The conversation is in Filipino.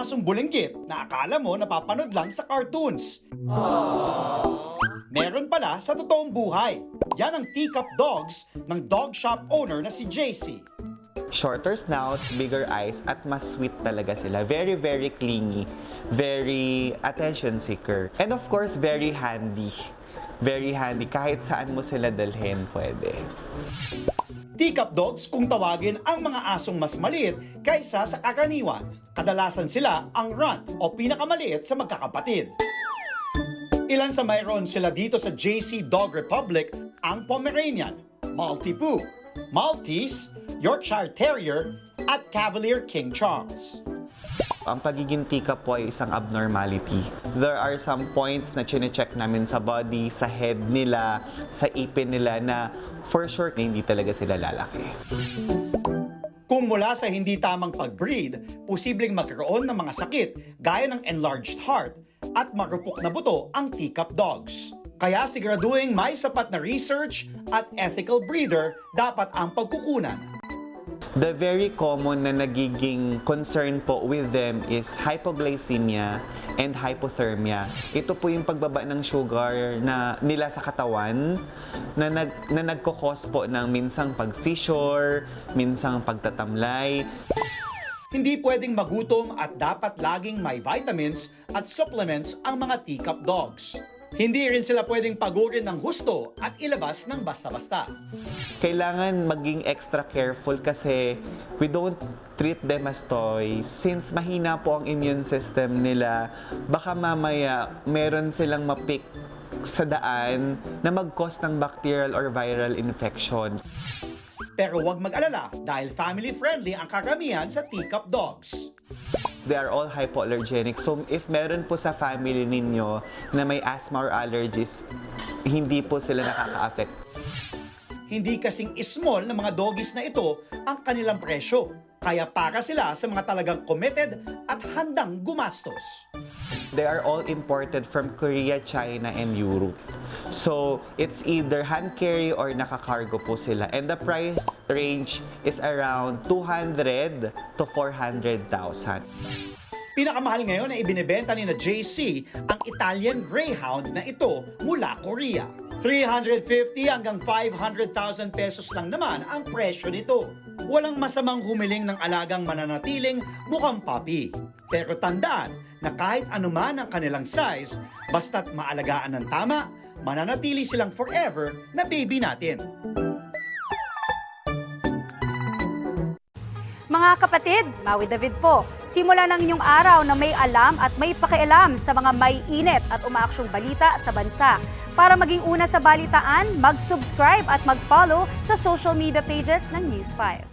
asong bulinggit na akala mo napapanood lang sa cartoons. Meron pala sa totoong buhay. Yan ang teacup dogs ng dog shop owner na si JC. Shorter snouts, bigger eyes, at mas sweet talaga sila. Very, very clingy. Very attention seeker. And of course, very handy. Very handy. Kahit saan mo sila dalhin, pwede. Teacup dogs kung tawagin ang mga asong mas maliit kaysa sa karaniwan. Kadalasan sila ang runt o pinakamaliit sa magkakapatid. Ilan sa mayroon sila dito sa JC Dog Republic ang Pomeranian, Maltipoo, Maltese, Yorkshire Terrier, at Cavalier King Charles. Ang pagiging teacup po ay isang abnormality. There are some points na chine-check namin sa body, sa head nila, sa ipin nila na for sure hindi talaga sila lalaki. Kung mula sa hindi tamang pag-breed, posibleng magkaroon ng mga sakit gaya ng enlarged heart at marupok na buto ang teacup dogs. Kaya siguraduhin may sapat na research at ethical breeder dapat ang pagkukunan. The very common na nagiging concern po with them is hypoglycemia and hypothermia. Ito po yung pagbaba ng sugar na nila sa katawan na nagkakos po ng minsang pag-seizure, minsang pagtatamlay. Hindi pwedeng magutom at dapat laging may vitamins at supplements ang mga teacup dogs. Hindi rin sila pwedeng pagurin ng husto at ilabas ng basta-basta. Kailangan maging extra careful kasi we don't treat them as toys. Since mahina po ang immune system nila, baka mamaya meron silang mapick sa daan na mag-cause ng bacterial or viral infection. Pero huwag mag-alala dahil family-friendly ang karamihan sa teacup dogs. They are all hypoallergenic. So if meron po sa family ninyo na may asthma or allergies, hindi po sila nakaka-affect. Hindi kasing small na mga doggies na ito ang kanilang presyo. Kaya para sila sa mga talagang committed at handang gumastos. They are all imported from Korea, China, and Europe. So, it's either hand carry or nakakargo po sila. And the price range is around 200 to 400,000. Pinakamahal ngayon na ibinebenta ni na JC ang Italian Greyhound na ito mula Korea. 350 hanggang 500,000 pesos lang naman ang presyo nito. Walang masamang humiling ng alagang mananatiling mukhang puppy. Pero tandaan na kahit anuman ang kanilang size, basta't maalagaan ng tama, mananatili silang forever na baby natin. Mga kapatid, Maui David po. Simula ng inyong araw na may alam at may pakialam sa mga may init at umaaksyong balita sa bansa. Para maging una sa balitaan, mag-subscribe at mag-follow sa social media pages ng News 5.